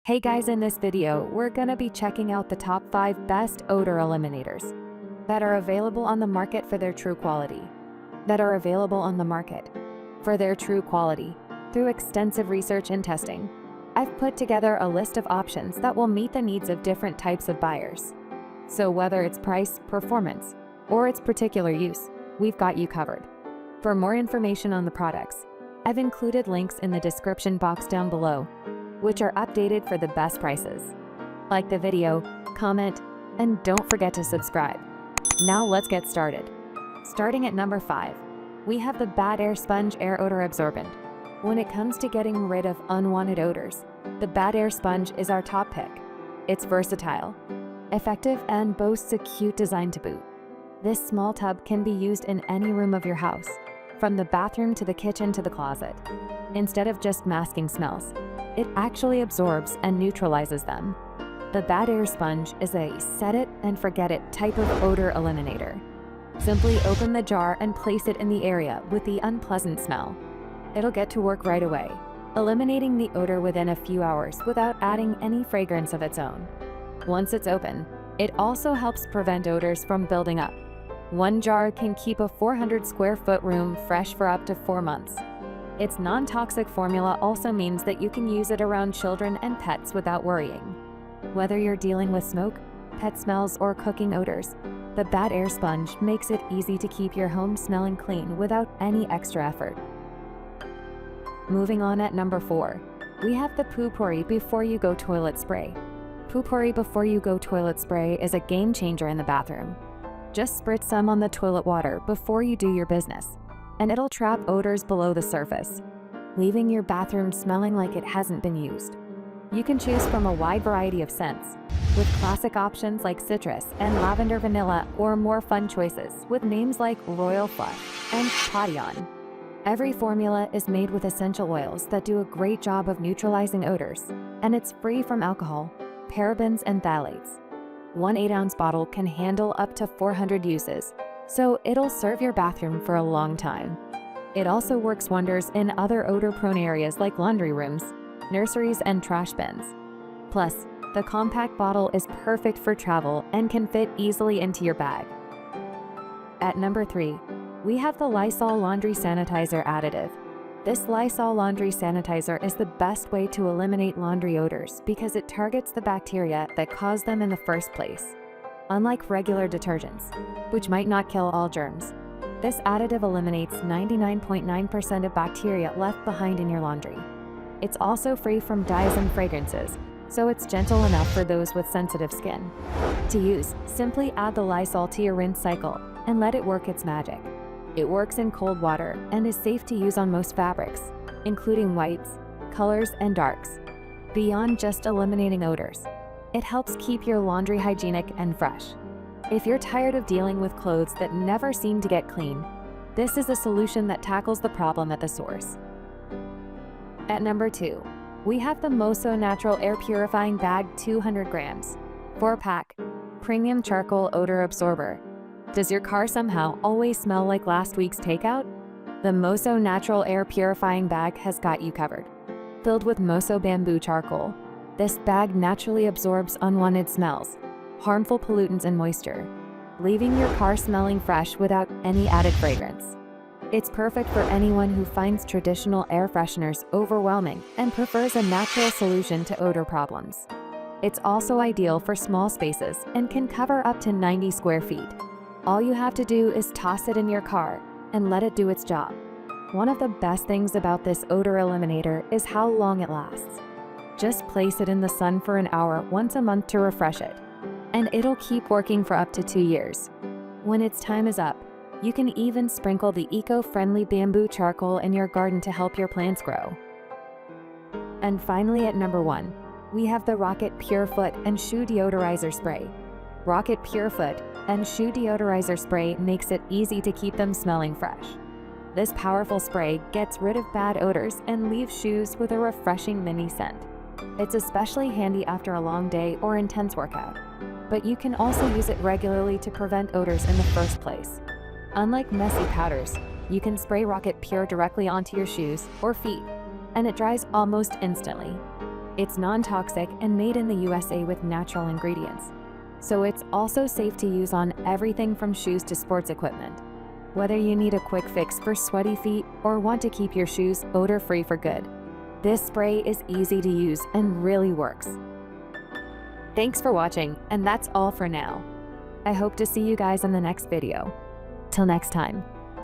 Hey guys, in this video, we're gonna be checking out the top 5 best odor eliminators that are available on the market for their true quality. Through extensive research and testing, I've put together a list of options that will meet the needs of different types of buyers. So whether it's price, performance, or its particular use, we've got you covered. For more information on the products, I've included links in the description box down below, which are updated for the best prices. Like the video, comment, and don't forget to subscribe. Now let's get started. Starting at number 5, we have the Bad Air Sponge Air Odor Absorbent. When it comes to getting rid of unwanted odors, the Bad Air Sponge is our top pick. It's versatile, effective, and boasts a cute design to boot. This small tub can be used in any room of your house, from the bathroom to the kitchen to the closet. Instead of just masking smells, it actually absorbs and neutralizes them. The Bad Air Sponge is a set-it-and-forget-it type of odor eliminator. Simply open the jar and place it in the area with the unpleasant smell. It'll get to work right away, eliminating the odor within a few hours without adding any fragrance of its own. Once it's open, it also helps prevent odors from building up. One jar can keep a 400 square foot room fresh for up to 4 months. Its non-toxic formula also means that you can use it around children and pets without worrying. Whether you're dealing with smoke, pet smells, or cooking odors, the Bad Air Sponge makes it easy to keep your home smelling clean without any extra effort. Moving on at number 4, we have the Poo-Pourri Before You Go Toilet Spray. Poo-Pourri Before You Go Toilet Spray is a game changer in the bathroom. Just spritz some on the toilet water before you do your business, and it'll trap odors below the surface, leaving your bathroom smelling like it hasn't been used. You can choose from a wide variety of scents, with classic options like citrus and lavender vanilla, or more fun choices with names like Royal Flush and Potty-On. Every formula is made with essential oils that do a great job of neutralizing odors, and it's free from alcohol, parabens, and phthalates. One 8-ounce bottle can handle up to 400 uses, so it'll serve your bathroom for a long time. It also works wonders in other odor-prone areas like laundry rooms, nurseries, and trash bins. Plus, the compact bottle is perfect for travel and can fit easily into your bag. At number 3, we have the Lysol Laundry Sanitizer Additive. This Lysol Laundry Sanitizer is the best way to eliminate laundry odors because it targets the bacteria that cause them in the first place. Unlike regular detergents, which might not kill all germs, this additive eliminates 99.9% of bacteria left behind in your laundry. It's also free from dyes and fragrances, so it's gentle enough for those with sensitive skin. To use, simply add the Lysol to your rinse cycle and let it work its magic. It works in cold water and is safe to use on most fabrics, including whites, colors, and darks. Beyond just eliminating odors, it helps keep your laundry hygienic and fresh. If you're tired of dealing with clothes that never seem to get clean, this is a solution that tackles the problem at the source. At number 2, we have the Moso Natural Air Purifying Bag 200 grams, 4-pack, Premium Charcoal Odor Absorber. Does your car somehow always smell like last week's takeout? The Moso Natural Air Purifying Bag has got you covered. Filled with Moso bamboo charcoal, this bag naturally absorbs unwanted smells, harmful pollutants, and moisture, leaving your car smelling fresh without any added fragrance. It's perfect for anyone who finds traditional air fresheners overwhelming and prefers a natural solution to odor problems. It's also ideal for small spaces and can cover up to 90 square feet. All you have to do is toss it in your car and let it do its job. One of the best things about this odor eliminator is how long it lasts. Just place it in the sun for an hour once a month to refresh it, and it'll keep working for up to 2 years. When its time is up, you can even sprinkle the eco-friendly bamboo charcoal in your garden to help your plants grow. And finally, at number 1, we have the Rocket Pure Foot and Shoe Deodorizer Spray. Rocket Pure Foot and Shoe Deodorizer Spray makes it easy to keep them smelling fresh. This powerful spray gets rid of bad odors and leaves shoes with a refreshing mini scent. It's especially handy after a long day or intense workout, but you can also use it regularly to prevent odors in the first place. Unlike messy powders, you can spray Rocket Pure directly onto your shoes or feet, and it dries almost instantly. It's non-toxic and made in the USA with natural ingredients. So it's also safe to use on everything from shoes to sports equipment. Whether you need a quick fix for sweaty feet or want to keep your shoes odor-free for good, this spray is easy to use and really works. Thanks for watching, and that's all for now. I hope to see you guys in the next video. Till next time.